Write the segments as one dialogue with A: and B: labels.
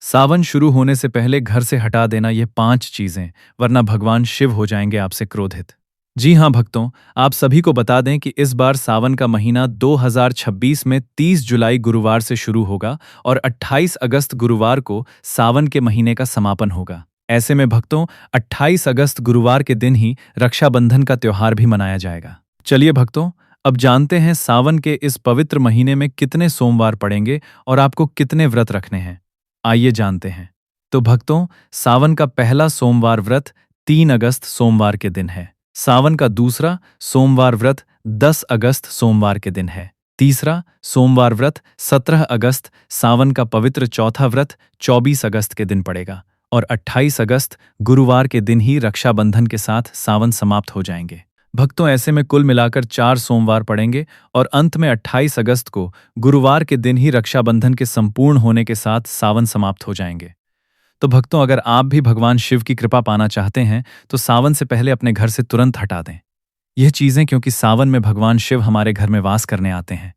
A: सावन शुरू होने से पहले घर से हटा देना ये 5 चीजें, वरना भगवान शिव हो जाएंगे आपसे क्रोधित। जी हाँ भक्तों, आप सभी को बता दें कि इस बार सावन का महीना 2026 में 30 जुलाई गुरुवार से शुरू होगा और 28 अगस्त गुरुवार को सावन के महीने का समापन होगा। ऐसे में भक्तों, 28 अगस्त गुरुवार के दिन ही रक्षाबंधन का त्योहार भी मनाया जाएगा। चलिए भक्तों, अब जानते हैं सावन के इस पवित्र महीने में कितने सोमवार पड़ेंगे और आपको कितने व्रत रखने हैं। आइए जानते हैं। तो भक्तों, सावन का पहला सोमवार व्रत 3 अगस्त सोमवार के दिन है। सावन का दूसरा सोमवार व्रत 10 अगस्त सोमवार के दिन है। तीसरा सोमवार व्रत 17 अगस्त, सावन का पवित्र चौथा व्रत 24 अगस्त के दिन पड़ेगा और 28 अगस्त गुरुवार के दिन ही रक्षाबंधन के साथ सावन समाप्त हो जाएंगे। भक्तों, ऐसे में कुल मिलाकर 4 सोमवार पड़ेंगे और अंत में 28 अगस्त को गुरुवार के दिन ही रक्षाबंधन के संपूर्ण होने के साथ सावन समाप्त हो जाएंगे। तो भक्तों, अगर आप भी भगवान शिव की कृपा पाना चाहते हैं तो सावन से पहले अपने घर से तुरंत हटा दें यह चीजें, क्योंकि सावन में भगवान शिव हमारे घर में वास करने आते हैं,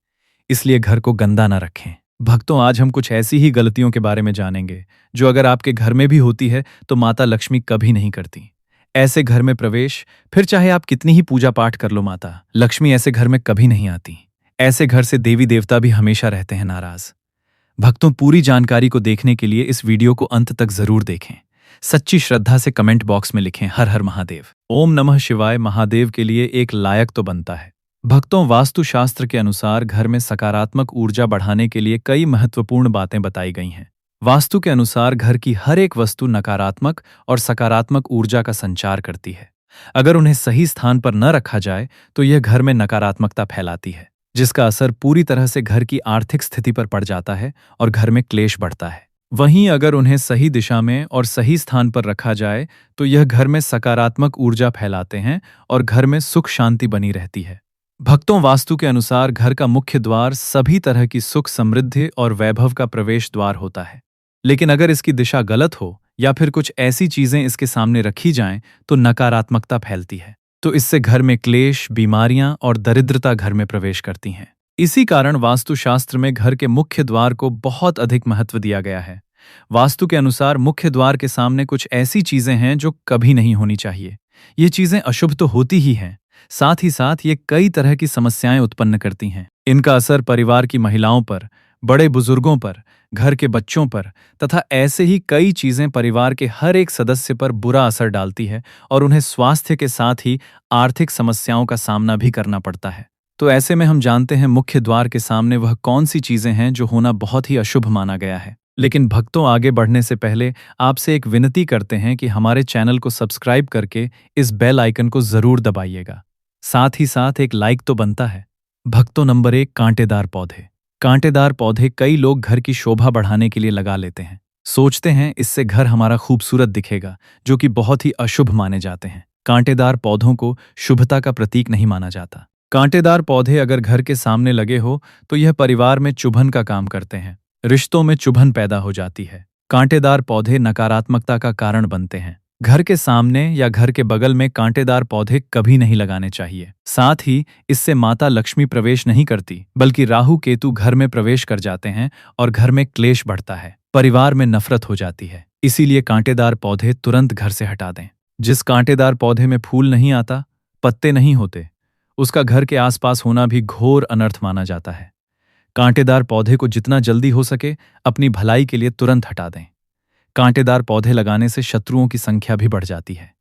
A: इसलिए घर को गंदा न रखें। भक्तों, आज हम कुछ ऐसी ही गलतियों के बारे में जानेंगे जो अगर आपके घर में भी होती है तो माता लक्ष्मी कभी नहीं करती। ऐसे घर में प्रवेश, फिर चाहे आप कितनी ही पूजा पाठ कर लो, माता लक्ष्मी ऐसे घर में कभी नहीं आती। ऐसे घर से देवी देवता भी हमेशा रहते हैं नाराज। भक्तों, पूरी जानकारी को देखने के लिए इस वीडियो को अंत तक जरूर देखें। सच्ची श्रद्धा से कमेंट बॉक्स में लिखें हर हर महादेव। ओम नमः शिवाय। महादेव के लिए एक लायक तो बनता है। भक्तों, वास्तुशास्त्र के अनुसार घर में सकारात्मक ऊर्जा बढ़ाने के लिए कई महत्वपूर्ण बातें बताई गई हैं। वास्तु के अनुसार घर की हर एक वस्तु नकारात्मक और सकारात्मक ऊर्जा का संचार करती है। अगर उन्हें सही स्थान पर न रखा जाए तो यह घर में नकारात्मकता फैलाती है, जिसका असर पूरी तरह से घर की आर्थिक स्थिति पर पड़ जाता है और घर में क्लेश बढ़ता है। वहीं अगर उन्हें सही दिशा में और सही स्थान पर रखा जाए तो यह घर में सकारात्मक ऊर्जा फैलाते हैं और घर में सुख शांति बनी रहती है। भक्तों, वास्तु के अनुसार घर का मुख्य द्वार सभी तरह की सुख समृद्धि और वैभव का प्रवेश द्वार होता है। लेकिन अगर इसकी दिशा गलत हो या फिर कुछ ऐसी चीजें इसके सामने रखी जाएं तो नकारात्मकता फैलती है। तो इससे घर में क्लेश, बीमारियां और दरिद्रता घर में प्रवेश करती हैं। इसी कारण वास्तुशास्त्र में घर के मुख्य द्वार को बहुत अधिक महत्व दिया गया है। वास्तु के अनुसार मुख्य द्वार के सामने कुछ ऐसी चीजें हैं जो कभी नहीं होनी चाहिए। ये चीजें अशुभ तो होती ही हैं, साथ ही साथ ये कई तरह की समस्याएं उत्पन्न करती हैं। इनका असर परिवार की महिलाओं पर, बड़े बुजुर्गों पर, घर के बच्चों पर तथा ऐसे ही कई चीजें परिवार के हर एक सदस्य पर बुरा असर डालती है और उन्हें स्वास्थ्य के साथ ही आर्थिक समस्याओं का सामना भी करना पड़ता है। तो ऐसे में हम जानते हैं मुख्य द्वार के सामने वह कौन सी चीजें हैं जो होना बहुत ही अशुभ माना गया है। लेकिन भक्तों, आगे बढ़ने से पहले आपसे एक विनती करते हैं कि हमारे चैनल को सब्सक्राइब करके इस बेल आइकन को जरूर दबाइएगा। साथ ही साथ एक लाइक तो बनता है। भक्तों, नंबर 1, कांटेदार पौधे। कांटेदार पौधे कई लोग घर की शोभा बढ़ाने के लिए लगा लेते हैं। सोचते हैं इससे घर हमारा खूबसूरत दिखेगा, जो कि बहुत ही अशुभ माने जाते हैं। कांटेदार पौधों को शुभता का प्रतीक नहीं माना जाता। कांटेदार पौधे अगर घर के सामने लगे हो तो यह परिवार में चुभन का काम करते हैं, रिश्तों में चुभन पैदा हो जाती है। कांटेदार पौधे नकारात्मकता का कारण बनते हैं। घर के सामने या घर के बगल में कांटेदार पौधे कभी नहीं लगाने चाहिए। साथ ही इससे माता लक्ष्मी प्रवेश नहीं करती, बल्कि राहु केतु घर में प्रवेश कर जाते हैं और घर में क्लेश बढ़ता है, परिवार में नफरत हो जाती है। इसीलिए कांटेदार पौधे तुरंत घर से हटा दें। जिस कांटेदार पौधे में फूल नहीं आता, पत्ते नहीं होते, उसका घर के आसपास होना भी घोर अनर्थ माना जाता है। कांटेदार पौधे को जितना जल्दी हो सके अपनी भलाई के लिए तुरंत हटा दें। कांटेदार पौधे लगाने से शत्रुओं की संख्या भी बढ़ जाती है।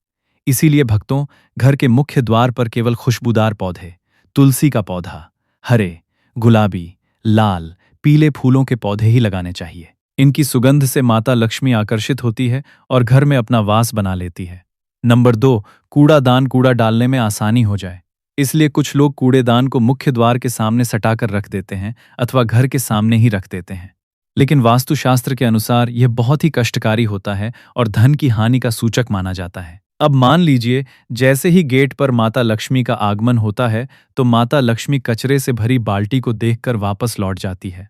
A: इसीलिए भक्तों, घर के मुख्य द्वार पर केवल खुशबूदार पौधे, तुलसी का पौधा, हरे, गुलाबी, लाल, पीले फूलों के पौधे ही लगाने चाहिए। इनकी सुगंध से माता लक्ष्मी आकर्षित होती है और घर में अपना वास बना लेती है। नंबर 2, कूड़ादान। कूड़ा डालने में आसानी हो जाए, इसलिए कुछ लोग कूड़ेदान को मुख्य द्वार के सामने सटाकर रख देते हैं अथवा घर के सामने ही रख देते हैं। लेकिन वास्तुशास्त्र के अनुसार यह बहुत ही कष्टकारी होता है और धन की हानि का सूचक माना जाता है। अब मान लीजिए, जैसे ही गेट पर माता लक्ष्मी का आगमन होता है तो माता लक्ष्मी कचरे से भरी बाल्टी को देखकर वापस लौट जाती है।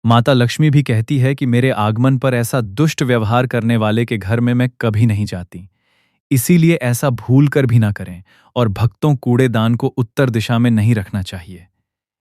A: माता लक्ष्मी भी कहती है कि मेरे आगमन पर ऐसा दुष्ट व्यवहार करने वाले के घर में मैं कभी नहीं जाती। इसीलिए ऐसा भूल कर भी ना करें और भक्तों, कूड़ेदान को उत्तर दिशा में नहीं रखना चाहिए।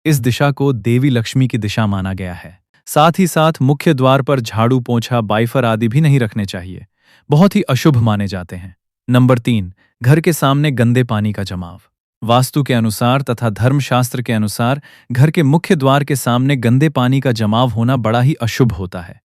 A: इस दिशा को देवी लक्ष्मी की दिशा माना गया है। साथ ही साथ मुख्य द्वार पर झाड़ू, पोंछा, बाइफर आदि भी नहीं रखने चाहिए, बहुत ही अशुभ माने जाते हैं। नंबर 3, घर के सामने गंदे पानी का जमाव। वास्तु के अनुसार तथा धर्मशास्त्र के अनुसार घर के मुख्य द्वार के सामने गंदे पानी का जमाव होना बड़ा ही अशुभ होता है।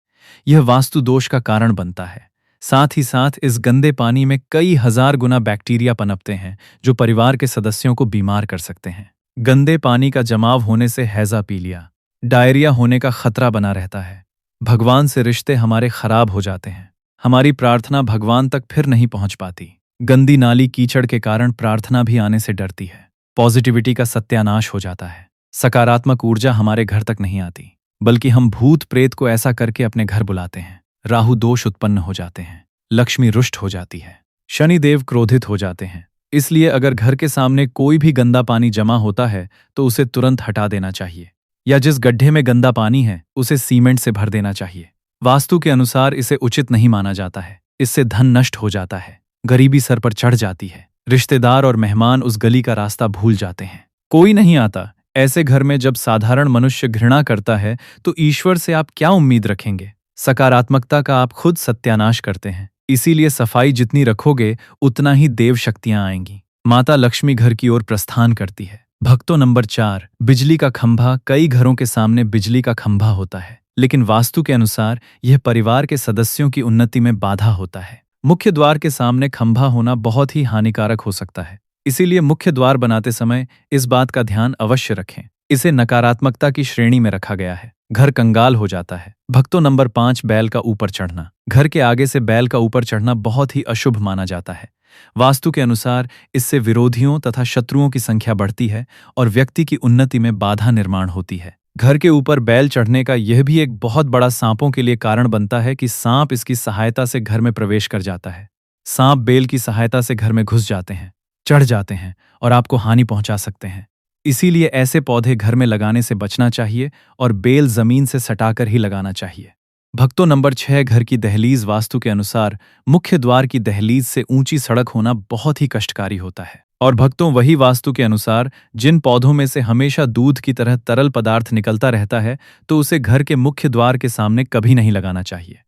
A: यह वास्तु दोष का कारण बनता है। साथ ही साथ इस गंदे पानी में कई हजार गुना बैक्टीरिया पनपते हैं जो परिवार के सदस्यों को बीमार कर सकते हैं। गंदे पानी का जमाव होने से हैजा, पीलिया, डायरिया होने का खतरा बना रहता है। भगवान से रिश्ते हमारे खराब हो जाते हैं। हमारी प्रार्थना भगवान तक फिर नहीं पहुंच पाती। गंदी नाली, कीचड़ के कारण प्रार्थना भी आने से डरती है। पॉजिटिविटी का सत्यानाश हो जाता है। सकारात्मक ऊर्जा हमारे घर तक नहीं आती, बल्कि हम भूत प्रेत को ऐसा करके अपने घर बुलाते हैं। राहु दोष उत्पन्न हो जाते हैं। लक्ष्मी रुष्ट हो जाती है। शनिदेव क्रोधित हो जाते हैं। इसलिए अगर घर के सामने कोई भी गंदा पानी जमा होता है तो उसे तुरंत हटा देना चाहिए, या जिस गड्ढे में गंदा पानी है उसे सीमेंट से भर देना चाहिए। वास्तु के अनुसार इसे उचित नहीं माना जाता है। इससे धन नष्ट हो जाता है, गरीबी सर पर चढ़ जाती है, रिश्तेदार और मेहमान उस गली का रास्ता भूल जाते हैं, कोई नहीं आता। ऐसे घर में जब साधारण मनुष्य घृणा करता है तो ईश्वर से आप क्या उम्मीद रखेंगे? सकारात्मकता का आप खुद सत्यानाश करते हैं। इसीलिए सफाई जितनी रखोगे उतना ही देव शक्तियां आएंगी। माता लक्ष्मी घर की ओर प्रस्थान करती है। भक्तों, नंबर 4, बिजली का खंभा। कई घरों के सामने बिजली का खंभा होता है, लेकिन वास्तु के अनुसार यह परिवार के सदस्यों की उन्नति में बाधा होता है। मुख्य द्वार के सामने खंभा होना बहुत ही हानिकारक हो सकता है। इसीलिए मुख्य द्वार बनाते समय इस बात का ध्यान अवश्य रखें। इसे नकारात्मकता की श्रेणी में रखा गया है। घर कंगाल हो जाता है। भक्तों, नंबर 5, बैल का ऊपर चढ़ना। घर के आगे से बैल का ऊपर चढ़ना बहुत ही अशुभ माना जाता है। वास्तु के अनुसार इससे विरोधियों तथा शत्रुओं की संख्या बढ़ती है और व्यक्ति की उन्नति में बाधा निर्माण होती है। घर के ऊपर बैल चढ़ने का यह भी एक बहुत बड़ा सांपों के लिए कारण बनता है कि सांप इसकी सहायता से घर में प्रवेश कर जाता है। सांप बेल की सहायता से घर में घुस जाते हैं, चढ़ जाते हैं और आपको हानि पहुंचा सकते हैं। इसीलिए ऐसे पौधे घर में लगाने से बचना चाहिए और बेल जमीन से सटाकर ही लगाना चाहिए। भक्तों, नंबर 6, घर की दहलीज। वास्तु के अनुसार मुख्य द्वार की दहलीज से ऊंची सड़क होना बहुत ही कष्टकारी होता है। और भक्तों, वही वास्तु के अनुसार जिन पौधों में से हमेशा दूध की तरह तरल पदार्थ निकलता रहता है तो उसे घर के मुख्य द्वार के सामने कभी नहीं लगाना चाहिए।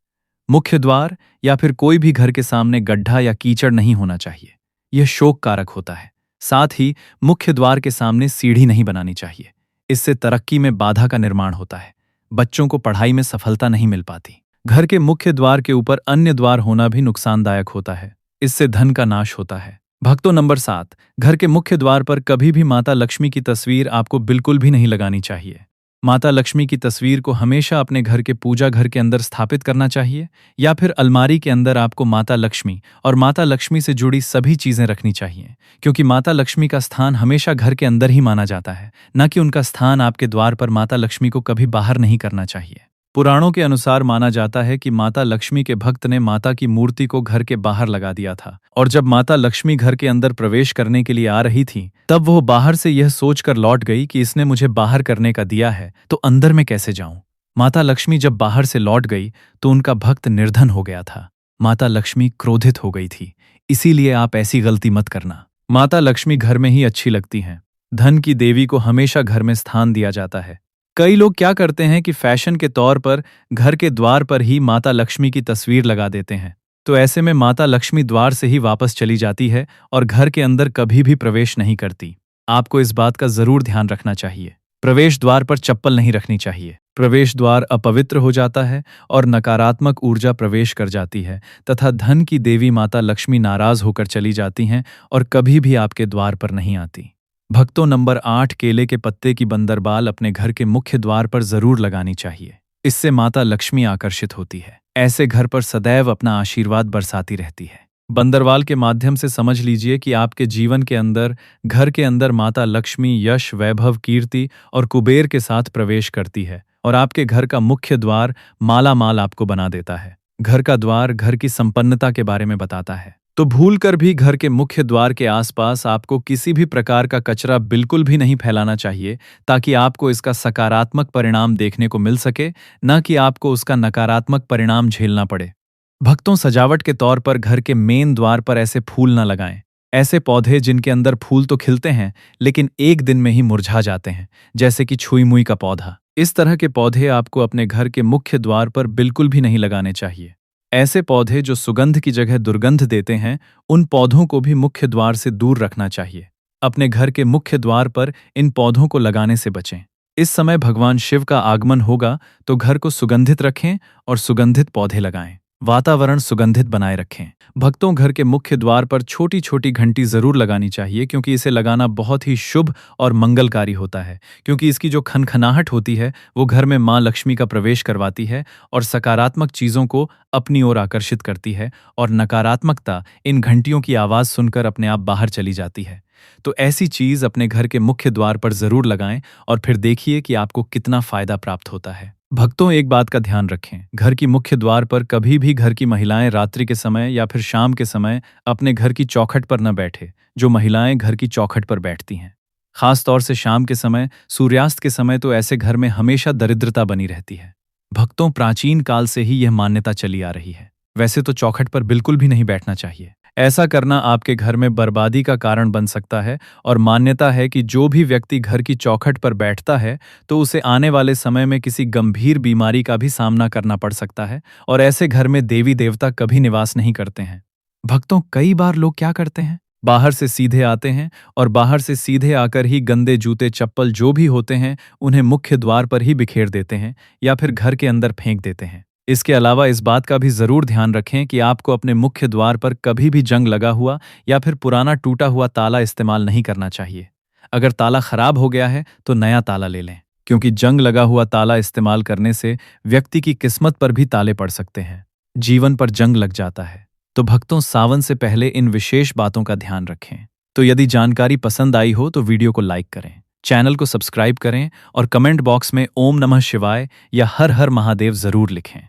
A: मुख्य द्वार या फिर कोई भी घर के सामने गड्ढा या कीचड़ नहीं होना चाहिए। यह शोक कारक होता है। साथ ही मुख्य द्वार के सामने सीढ़ी नहीं बनानी चाहिए। इससे तरक्की में बाधा का निर्माण होता है। बच्चों को पढ़ाई में सफलता नहीं मिल पाती। घर के मुख्य द्वार के ऊपर अन्य द्वार होना भी नुकसानदायक होता है। इससे धन का नाश होता है। भक्तों, नंबर 7, घर के मुख्य द्वार पर कभी भी माता लक्ष्मी की तस्वीर आपको बिल्कुल भी नहीं लगानी चाहिए। माता लक्ष्मी की तस्वीर को हमेशा अपने घर के पूजा घर के अंदर स्थापित करना चाहिए, या फिर अलमारी के अंदर आपको माता लक्ष्मी और माता लक्ष्मी से जुड़ी सभी चीजें रखनी चाहिए, क्योंकि माता लक्ष्मी का स्थान हमेशा घर के अंदर ही माना जाता है, न कि उनका स्थान आपके द्वार पर माता लक्ष्मी को कभी बाहर नहीं करना चाहिए। पुराणों के अनुसार माना जाता है कि माता लक्ष्मी के भक्त ने माता की मूर्ति को घर के बाहर लगा दिया था, और जब माता लक्ष्मी घर के अंदर प्रवेश करने के लिए आ रही थी तब वह बाहर से यह सोचकर लौट गई कि इसने मुझे बाहर करने का दिया है तो अंदर में कैसे जाऊं। माता लक्ष्मी जब बाहर से लौट गई तो उनका भक्त निर्धन हो गया था। माता लक्ष्मी क्रोधित हो गई थी। इसीलिए आप ऐसी गलती मत करना। माता लक्ष्मी घर में ही अच्छी लगती हैं। धन की देवी को हमेशा घर में स्थान दिया जाता है। कई लोग क्या करते हैं कि फैशन के तौर पर घर के द्वार पर ही माता लक्ष्मी की तस्वीर लगा देते हैं, तो ऐसे में माता लक्ष्मी द्वार से ही वापस चली जाती है और घर के अंदर कभी भी प्रवेश नहीं करती। आपको इस बात का जरूर ध्यान रखना चाहिए। प्रवेश द्वार पर चप्पल नहीं रखनी चाहिए। प्रवेश द्वार अपवित्र हो जाता है और नकारात्मक ऊर्जा प्रवेश कर जाती है तथा धन की देवी माता लक्ष्मी नाराज होकर चली जाती हैं और कभी भी आपके द्वार पर नहीं आती। भक्तों, नंबर 8, केले के पत्ते की बंदरबाल अपने घर के मुख्य द्वार पर जरूर लगानी चाहिए। इससे माता लक्ष्मी आकर्षित होती है। ऐसे घर पर सदैव अपना आशीर्वाद बरसाती रहती है। बंदरवाल के माध्यम से समझ लीजिए कि आपके जीवन के अंदर, घर के अंदर माता लक्ष्मी यश, वैभव, कीर्ति और कुबेर के साथ प्रवेश करती है और आपके घर का मुख्य द्वार माला माल आपको बना देता है। घर का द्वार घर की संपन्नता के बारे में बताता है, तो भूलकर भी घर के मुख्य द्वार के आसपास आपको किसी भी प्रकार का कचरा बिल्कुल भी नहीं फैलाना चाहिए, ताकि आपको इसका सकारात्मक परिणाम देखने को मिल सके, न कि आपको उसका नकारात्मक परिणाम झेलना पड़े। भक्तों, सजावट के तौर पर घर के मेन द्वार पर ऐसे फूल न लगाएं। ऐसे पौधे जिनके अंदर फूल तो खिलते हैं लेकिन एक दिन में ही मुरझा जाते हैं, जैसे कि छुई मुई का पौधा, इस तरह के पौधे आपको अपने घर के मुख्य द्वार पर बिल्कुल भी नहीं लगाने चाहिए। ऐसे पौधे जो सुगंध की जगह दुर्गंध देते हैं, उन पौधों को भी मुख्य द्वार से दूर रखना चाहिए। अपने घर के मुख्य द्वार पर इन पौधों को लगाने से बचें। इस समय भगवान शिव का आगमन होगा, तो घर को सुगंधित रखें और सुगंधित पौधे लगाएं। वातावरण सुगंधित बनाए रखें। भक्तों, घर के मुख्य द्वार पर छोटी छोटी घंटी जरूर लगानी चाहिए, क्योंकि इसे लगाना बहुत ही शुभ और मंगलकारी होता है। क्योंकि इसकी जो खनखनाहट होती है वो घर में माँ लक्ष्मी का प्रवेश करवाती है और सकारात्मक चीजों को अपनी ओर आकर्षित करती है, और नकारात्मकता इन घंटियों की आवाज सुनकर अपने आप बाहर चली जाती है। तो ऐसी चीज अपने घर के मुख्य द्वार पर जरूर लगाएं और फिर देखिए कि आपको कितना फायदा प्राप्त होता है। भक्तों, एक बात का ध्यान रखें, घर की मुख्य द्वार पर कभी भी घर की महिलाएं रात्रि के समय या फिर शाम के समय अपने घर की चौखट पर न बैठे। जो महिलाएं घर की चौखट पर बैठती हैं, खास तौर से शाम के समय, सूर्यास्त के समय, तो ऐसे घर में हमेशा दरिद्रता बनी रहती है। भक्तों, प्राचीन काल से ही यह मान्यता चली आ रही है। वैसे तो चौखट पर बिल्कुल भी नहीं बैठना चाहिए। ऐसा करना आपके घर में बर्बादी का कारण बन सकता है, और मान्यता है कि जो भी व्यक्ति घर की चौखट पर बैठता है तो उसे आने वाले समय में किसी गंभीर बीमारी का भी सामना करना पड़ सकता है, और ऐसे घर में देवी देवता कभी निवास नहीं करते हैं। भक्तों, कई बार लोग क्या करते हैं, बाहर से सीधे आते हैं और बाहर से सीधे आकर ही गंदे जूते चप्पल जो भी होते हैं उन्हें मुख्य द्वार पर ही बिखेर देते हैं या फिर घर के अंदर फेंक देते हैं। इसके अलावा इस बात का भी जरूर ध्यान रखें कि आपको अपने मुख्य द्वार पर कभी भी जंग लगा हुआ या फिर पुराना टूटा हुआ ताला इस्तेमाल नहीं करना चाहिए। अगर ताला खराब हो गया है तो नया ताला ले लें, क्योंकि जंग लगा हुआ ताला इस्तेमाल करने से व्यक्ति की किस्मत पर भी ताले पड़ सकते हैं, जीवन पर जंग लग जाता है। तो भक्तों, सावन से पहले इन विशेष बातों का ध्यान रखें। तो यदि जानकारी पसंद आई हो तो वीडियो को लाइक करें, चैनल को सब्सक्राइब करें और कमेंट बॉक्स में ओम नमः शिवाय या हर हर महादेव जरूर लिखें।